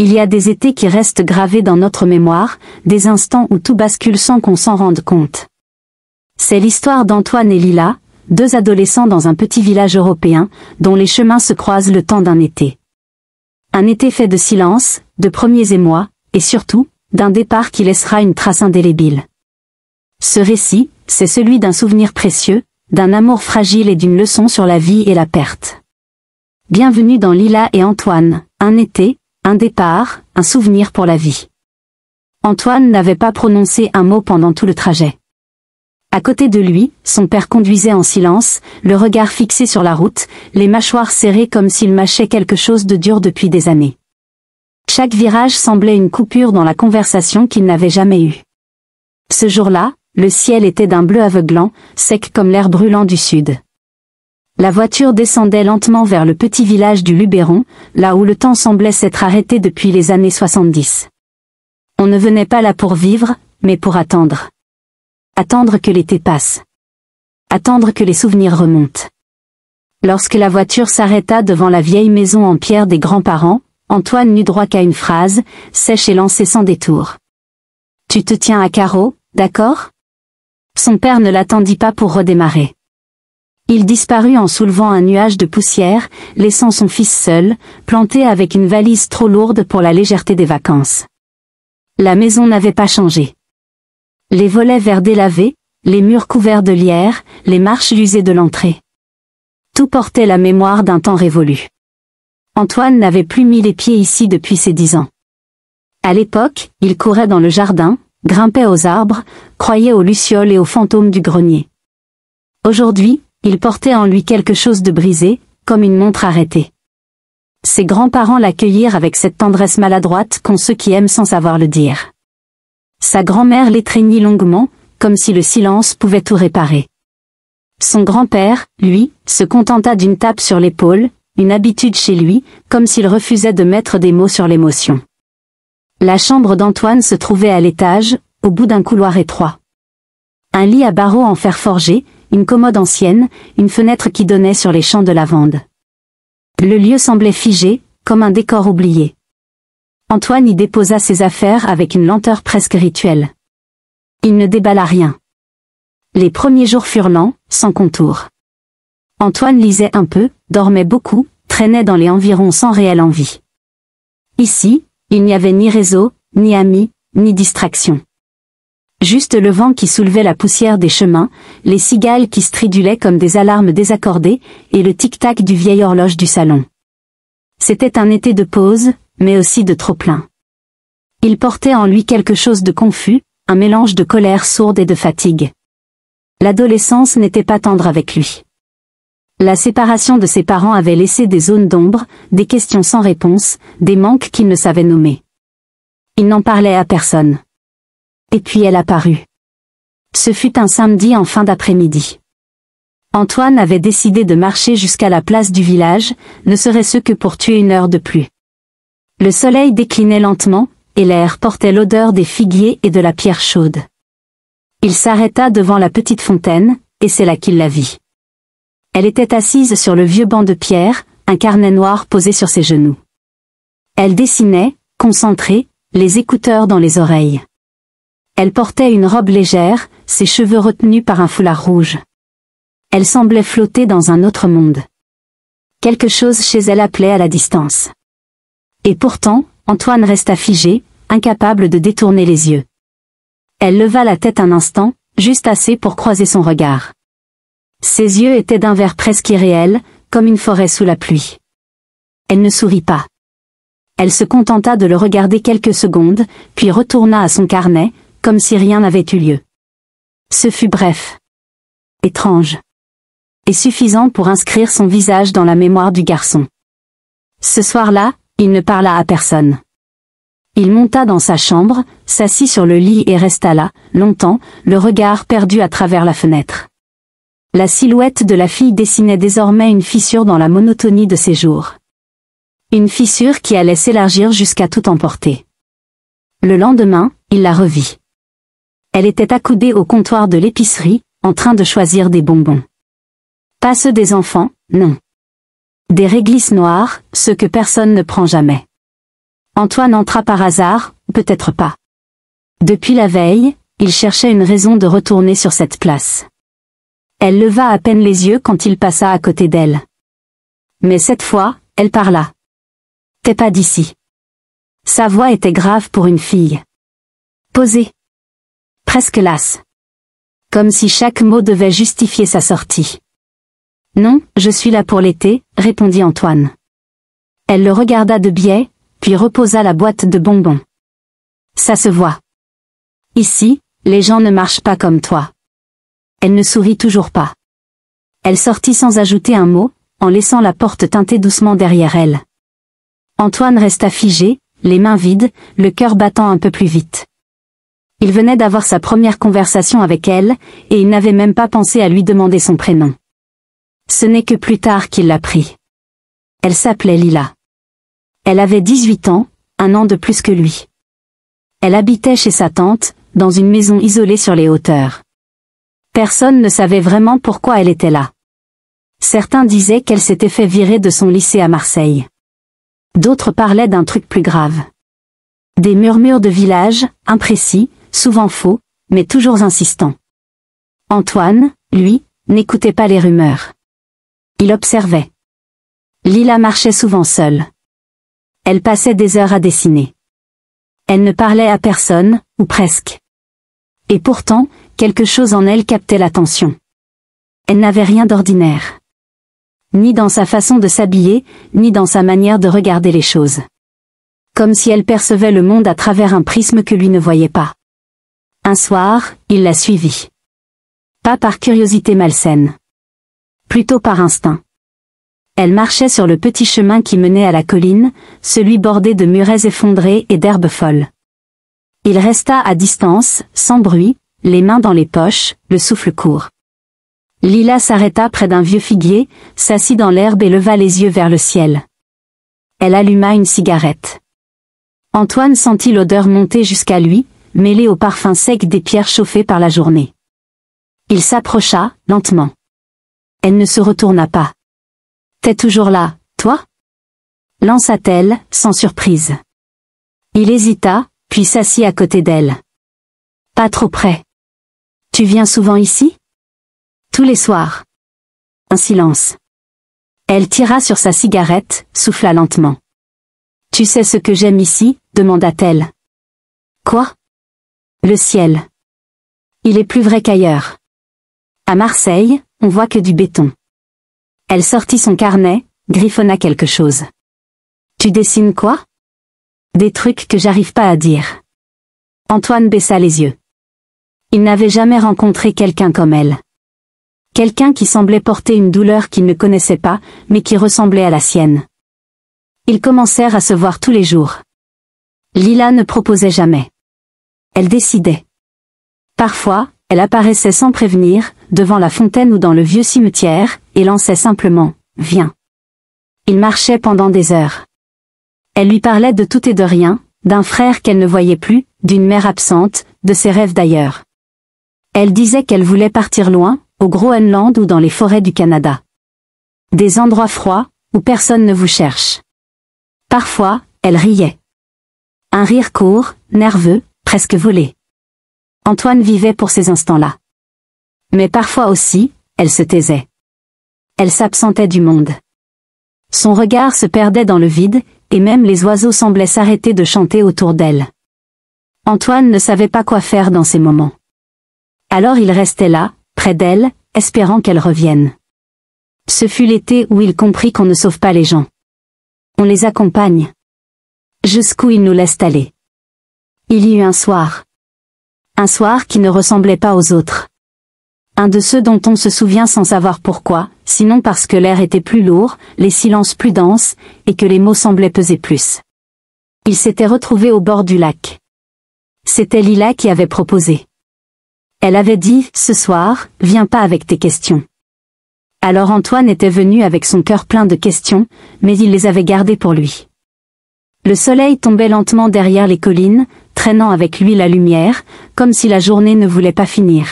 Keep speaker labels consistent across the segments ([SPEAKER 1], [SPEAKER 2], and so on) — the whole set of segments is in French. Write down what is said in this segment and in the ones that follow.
[SPEAKER 1] Il y a des étés qui restent gravés dans notre mémoire, des instants où tout bascule sans qu'on s'en rende compte. C'est l'histoire d'Antoine et Lila, deux adolescents dans un petit village européen, dont les chemins se croisent le temps d'un été. Un été fait de silence, de premiers émois, et surtout, d'un départ qui laissera une trace indélébile. Ce récit, c'est celui d'un souvenir précieux, d'un amour fragile et d'une leçon sur la vie et la perte. Bienvenue dans Lila et Antoine, un été, un départ, un souvenir pour la vie. Antoine n'avait pas prononcé un mot pendant tout le trajet. À côté de lui, son père conduisait en silence, le regard fixé sur la route, les mâchoires serrées comme s'il mâchait quelque chose de dur depuis des années. Chaque virage semblait une coupure dans la conversation qu'il n'avait jamais eue. Ce jour-là, le ciel était d'un bleu aveuglant, sec comme l'air brûlant du sud. La voiture descendait lentement vers le petit village du Luberon, là où le temps semblait s'être arrêté depuis les années 70. On ne venait pas là pour vivre, mais pour attendre. Attendre que l'été passe. Attendre que les souvenirs remontent. Lorsque la voiture s'arrêta devant la vieille maison en pierre des grands-parents, Antoine n'eut droit qu'à une phrase, sèche et lancée sans détour. « Tu te tiens à carreau, d'accord ?» Son père ne l'attendit pas pour redémarrer. Il disparut en soulevant un nuage de poussière, laissant son fils seul, planté avec une valise trop lourde pour la légèreté des vacances. La maison n'avait pas changé. Les volets verts délavés, les murs couverts de lierre, les marches usées de l'entrée. Tout portait la mémoire d'un temps révolu. Antoine n'avait plus mis les pieds ici depuis ses 10 ans. À l'époque, il courait dans le jardin, grimpait aux arbres, croyait aux lucioles et aux fantômes du grenier. Aujourd'hui, il portait en lui quelque chose de brisé, comme une montre arrêtée. Ses grands-parents l'accueillirent avec cette tendresse maladroite qu'ont ceux qui aiment sans savoir le dire. Sa grand-mère l'étreignit longuement, comme si le silence pouvait tout réparer. Son grand-père, lui, se contenta d'une tape sur l'épaule, une habitude chez lui, comme s'il refusait de mettre des mots sur l'émotion. La chambre d'Antoine se trouvait à l'étage, au bout d'un couloir étroit. Un lit à barreaux en fer forgé, une commode ancienne, une fenêtre qui donnait sur les champs de lavande. Le lieu semblait figé, comme un décor oublié. Antoine y déposa ses affaires avec une lenteur presque rituelle. Il ne déballa rien. Les premiers jours furent lents, sans contour. Antoine lisait un peu, dormait beaucoup, traînait dans les environs sans réelle envie. Ici, il n'y avait ni réseau, ni amis, ni distraction. Juste le vent qui soulevait la poussière des chemins, les cigales qui stridulaient comme des alarmes désaccordées, et le tic-tac du vieil horloge du salon. C'était un été de pause, mais aussi de trop-plein. Il portait en lui quelque chose de confus, un mélange de colère sourde et de fatigue. L'adolescence n'était pas tendre avec lui. La séparation de ses parents avait laissé des zones d'ombre, des questions sans réponse, des manques qu'il ne savait nommer. Il n'en parlait à personne. Et puis elle apparut. Ce fut un samedi en fin d'après-midi. Antoine avait décidé de marcher jusqu'à la place du village, ne serait-ce que pour tuer une heure de plus. Le soleil déclinait lentement, et l'air portait l'odeur des figuiers et de la pierre chaude. Il s'arrêta devant la petite fontaine, et c'est là qu'il la vit. Elle était assise sur le vieux banc de pierre, un carnet noir posé sur ses genoux. Elle dessinait, concentrée, les écouteurs dans les oreilles. Elle portait une robe légère, ses cheveux retenus par un foulard rouge. Elle semblait flotter dans un autre monde. Quelque chose chez elle appelait à la distance. Et pourtant, Antoine resta figé, incapable de détourner les yeux. Elle leva la tête un instant, juste assez pour croiser son regard. Ses yeux étaient d'un vert presque irréel, comme une forêt sous la pluie. Elle ne sourit pas. Elle se contenta de le regarder quelques secondes, puis retourna à son carnet, comme si rien n'avait eu lieu. Ce fut bref. Étrange. Et suffisant pour inscrire son visage dans la mémoire du garçon. Ce soir-là, il ne parla à personne. Il monta dans sa chambre, s'assit sur le lit et resta là, longtemps, le regard perdu à travers la fenêtre. La silhouette de la fille dessinait désormais une fissure dans la monotonie de ses jours. Une fissure qui allait s'élargir jusqu'à tout emporter. Le lendemain, il la revit. Elle était accoudée au comptoir de l'épicerie, en train de choisir des bonbons. Pas ceux des enfants, non. Des réglisses noires, ceux que personne ne prend jamais. Antoine entra par hasard, peut-être pas. Depuis la veille, il cherchait une raison de retourner sur cette place. Elle leva à peine les yeux quand il passa à côté d'elle. Mais cette fois, elle parla. « T'es pas d'ici. » Sa voix était grave pour une fille. Posée. Presque lasse. Comme si chaque mot devait justifier sa sortie. « Non, je suis là pour l'été, » répondit Antoine. Elle le regarda de biais, puis reposa la boîte de bonbons. « Ça se voit. Ici, les gens ne marchent pas comme toi. » Elle ne sourit toujours pas. Elle sortit sans ajouter un mot, en laissant la porte tinter doucement derrière elle. Antoine resta figé, les mains vides, le cœur battant un peu plus vite. Il venait d'avoir sa première conversation avec elle, et il n'avait même pas pensé à lui demander son prénom. Ce n'est que plus tard qu'il l'apprit. Elle s'appelait Lila. Elle avait 18 ans, un an de plus que lui. Elle habitait chez sa tante, dans une maison isolée sur les hauteurs. Personne ne savait vraiment pourquoi elle était là. Certains disaient qu'elle s'était fait virer de son lycée à Marseille. D'autres parlaient d'un truc plus grave. Des murmures de village, imprécis, souvent faux, mais toujours insistants. Antoine, lui, n'écoutait pas les rumeurs. Il observait. Lila marchait souvent seule. Elle passait des heures à dessiner. Elle ne parlait à personne, ou presque. Et pourtant, quelque chose en elle captait l'attention. Elle n'avait rien d'ordinaire. Ni dans sa façon de s'habiller, ni dans sa manière de regarder les choses. Comme si elle percevait le monde à travers un prisme que lui ne voyait pas. Un soir, il la suivit. Pas par curiosité malsaine. Plutôt par instinct. Elle marchait sur le petit chemin qui menait à la colline, celui bordé de murets effondrés et d'herbes folles. Il resta à distance, sans bruit, les mains dans les poches, le souffle court. Lila s'arrêta près d'un vieux figuier, s'assit dans l'herbe et leva les yeux vers le ciel. Elle alluma une cigarette. Antoine sentit l'odeur monter jusqu'à lui, mêlée au parfum sec des pierres chauffées par la journée. Il s'approcha, lentement. Elle ne se retourna pas. « T'es toujours là, toi ?» lança-t-elle, sans surprise. Il hésita, puis s'assit à côté d'elle. « Pas trop près. Tu viens souvent ici ?»« Tous les soirs. » Un silence. Elle tira sur sa cigarette, souffla lentement. « Tu sais ce que j'aime ici ?» demanda-t-elle. « Quoi ?»« Le ciel. Il est plus vrai qu'ailleurs. À Marseille, on voit que du béton. » Elle sortit son carnet, griffonna quelque chose. « Tu dessines quoi ?»« Des trucs que j'arrive pas à dire. » Antoine baissa les yeux. Il n'avait jamais rencontré quelqu'un comme elle. Quelqu'un qui semblait porter une douleur qu'il ne connaissait pas, mais qui ressemblait à la sienne. Ils commencèrent à se voir tous les jours. Lila ne proposait jamais. Elle décidait. Parfois, elle apparaissait sans prévenir, devant la fontaine ou dans le vieux cimetière, et lançait simplement « Viens ». Il marchait pendant des heures. Elle lui parlait de tout et de rien, d'un frère qu'elle ne voyait plus, d'une mère absente, de ses rêves d'ailleurs. Elle disait qu'elle voulait partir loin, au Groenland ou dans les forêts du Canada. Des endroits froids, où personne ne vous cherche. Parfois, elle riait. Un rire court, nerveux, presque volé. Antoine vivait pour ces instants-là. Mais parfois aussi, elle se taisait. Elle s'absentait du monde. Son regard se perdait dans le vide, et même les oiseaux semblaient s'arrêter de chanter autour d'elle. Antoine ne savait pas quoi faire dans ces moments. Alors il restait là, près d'elle, espérant qu'elle revienne. Ce fut l'été où il comprit qu'on ne sauve pas les gens. On les accompagne. Jusqu'où ils nous laissent aller. Il y eut un soir. Un soir qui ne ressemblait pas aux autres. Un de ceux dont on se souvient sans savoir pourquoi, sinon parce que l'air était plus lourd, les silences plus denses, et que les mots semblaient peser plus. Ils s'étaient retrouvés au bord du lac. C'était Lila qui avait proposé. Elle avait dit, ce soir, viens pas avec tes questions. Alors Antoine était venu avec son cœur plein de questions, mais il les avait gardées pour lui. Le soleil tombait lentement derrière les collines, traînant avec lui la lumière, comme si la journée ne voulait pas finir.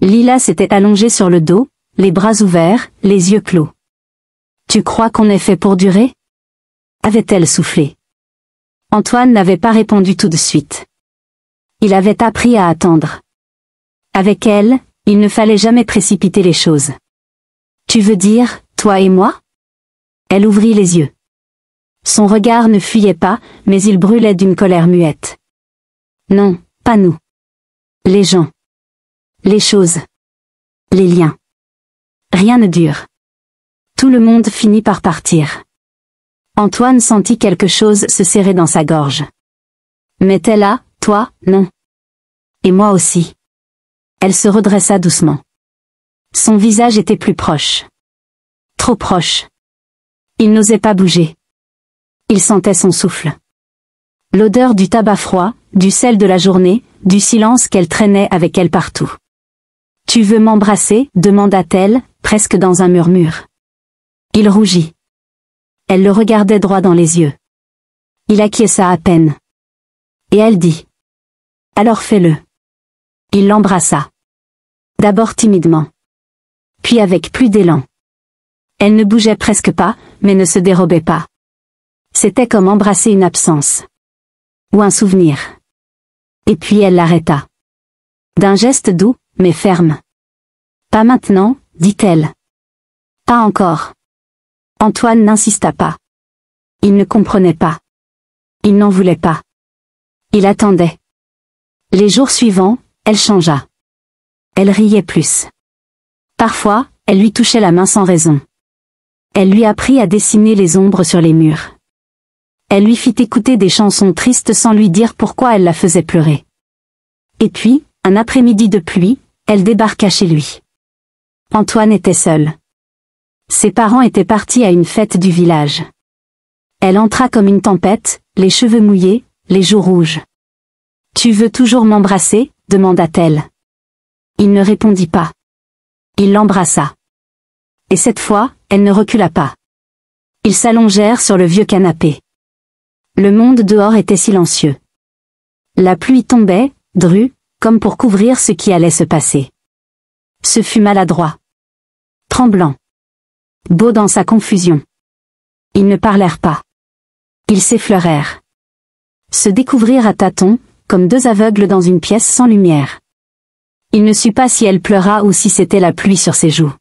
[SPEAKER 1] Lila s'était allongée sur le dos, les bras ouverts, les yeux clos. « Tu crois qu'on est fait pour durer ?» avait-elle soufflé. Antoine n'avait pas répondu tout de suite. Il avait appris à attendre. Avec elle, il ne fallait jamais précipiter les choses. Tu veux dire, toi et moi? Elle ouvrit les yeux. Son regard ne fuyait pas, mais il brûlait d'une colère muette. Non, pas nous. Les gens. Les choses. Les liens. Rien ne dure. Tout le monde finit par partir. Antoine sentit quelque chose se serrer dans sa gorge. Mais t'es là, toi, non. Et moi aussi. Elle se redressa doucement. Son visage était plus proche. Trop proche. Il n'osait pas bouger. Il sentait son souffle. L'odeur du tabac froid, du sel de la journée, du silence qu'elle traînait avec elle partout. « Tu veux m'embrasser » demanda-t-elle, presque dans un murmure. Il rougit. Elle le regardait droit dans les yeux. Il acquiesça à peine. Et elle dit. « Alors fais-le. » Il l'embrassa. D'abord timidement. Puis avec plus d'élan. Elle ne bougeait presque pas, mais ne se dérobait pas. C'était comme embrasser une absence. Ou un souvenir. Et puis elle l'arrêta. D'un geste doux, mais ferme. Pas maintenant, dit-elle. Pas encore. Antoine n'insista pas. Il ne comprenait pas. Il n'en voulait pas. Il attendait. Les jours suivants, elle changea. Elle riait plus. Parfois, elle lui touchait la main sans raison. Elle lui apprit à dessiner les ombres sur les murs. Elle lui fit écouter des chansons tristes sans lui dire pourquoi elle la faisait pleurer. Et puis, un après-midi de pluie, elle débarqua chez lui. Antoine était seul. Ses parents étaient partis à une fête du village. Elle entra comme une tempête, les cheveux mouillés, les joues rouges. « Tu veux toujours m'embrasser » demanda-t-elle. Il ne répondit pas. Il l'embrassa. Et cette fois, elle ne recula pas. Ils s'allongèrent sur le vieux canapé. Le monde dehors était silencieux. La pluie tombait, drue, comme pour couvrir ce qui allait se passer. Ce fut maladroit. Tremblant. Beau dans sa confusion. Ils ne parlèrent pas. Ils s'effleurèrent. Se découvrirent à tâtons, comme deux aveugles dans une pièce sans lumière. Il ne sut pas si elle pleura ou si c'était la pluie sur ses joues.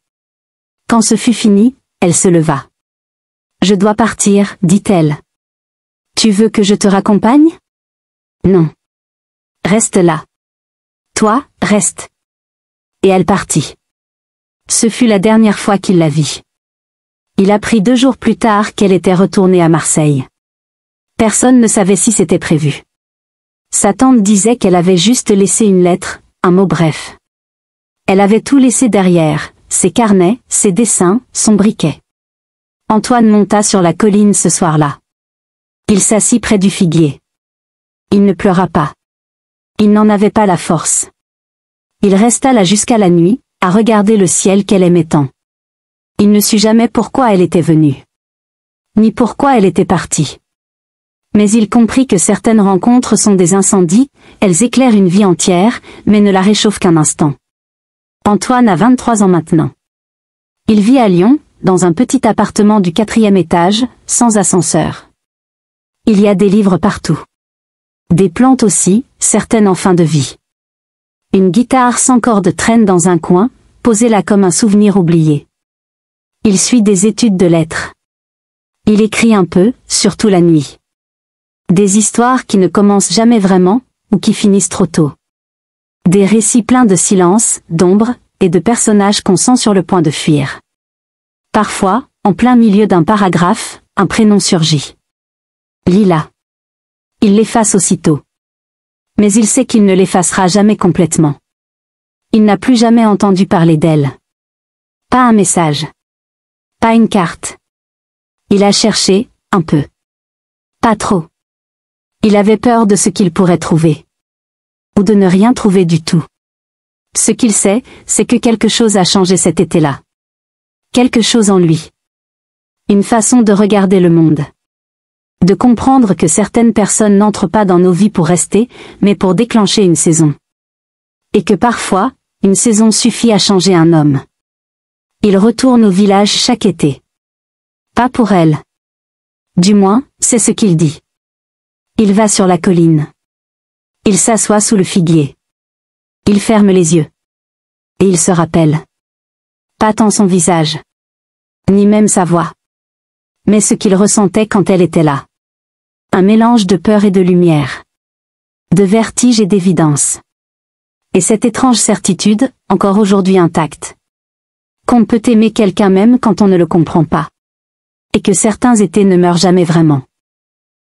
[SPEAKER 1] Quand ce fut fini, elle se leva. « Je dois partir, dit-elle. Tu veux que je te raccompagne? Non. Reste là. Toi, reste. Et elle partit. Ce fut la dernière fois qu'il la vit. Il apprit 2 jours plus tard qu'elle était retournée à Marseille. Personne ne savait si c'était prévu. Sa tante disait qu'elle avait juste laissé une lettre, un mot bref. Elle avait tout laissé derrière, ses carnets, ses dessins, son briquet. Antoine monta sur la colline ce soir-là. Il s'assit près du figuier. Il ne pleura pas. Il n'en avait pas la force. Il resta là jusqu'à la nuit, à regarder le ciel qu'elle aimait tant. Il ne sut jamais pourquoi elle était venue. Ni pourquoi elle était partie. Mais il comprit que certaines rencontres sont des incendies, elles éclairent une vie entière, mais ne la réchauffent qu'un instant. Antoine a 23 ans maintenant. Il vit à Lyon, dans un petit appartement du 4e étage, sans ascenseur. Il y a des livres partout. Des plantes aussi, certaines en fin de vie. Une guitare sans corde traîne dans un coin, posée là comme un souvenir oublié. Il suit des études de lettres. Il écrit un peu, surtout la nuit. Des histoires qui ne commencent jamais vraiment, ou qui finissent trop tôt. Des récits pleins de silence, d'ombre, et de personnages qu'on sent sur le point de fuir. Parfois, en plein milieu d'un paragraphe, un prénom surgit. Lila. Il l'efface aussitôt. Mais il sait qu'il ne l'effacera jamais complètement. Il n'a plus jamais entendu parler d'elle. Pas un message. Pas une carte. Il a cherché, un peu. Pas trop. Il avait peur de ce qu'il pourrait trouver. Ou de ne rien trouver du tout. Ce qu'il sait, c'est que quelque chose a changé cet été-là. Quelque chose en lui. Une façon de regarder le monde. De comprendre que certaines personnes n'entrent pas dans nos vies pour rester, mais pour déclencher une saison. Et que parfois, une saison suffit à changer un homme. Il retourne au village chaque été. Pas pour elle. Du moins, c'est ce qu'il dit. Il va sur la colline. Il s'assoit sous le figuier. Il ferme les yeux. Et il se rappelle. Pas tant son visage. Ni même sa voix. Mais ce qu'il ressentait quand elle était là. Un mélange de peur et de lumière. De vertige et d'évidence. Et cette étrange certitude, encore aujourd'hui intacte. Qu'on peut aimer quelqu'un même quand on ne le comprend pas. Et que certains étés ne meurent jamais vraiment.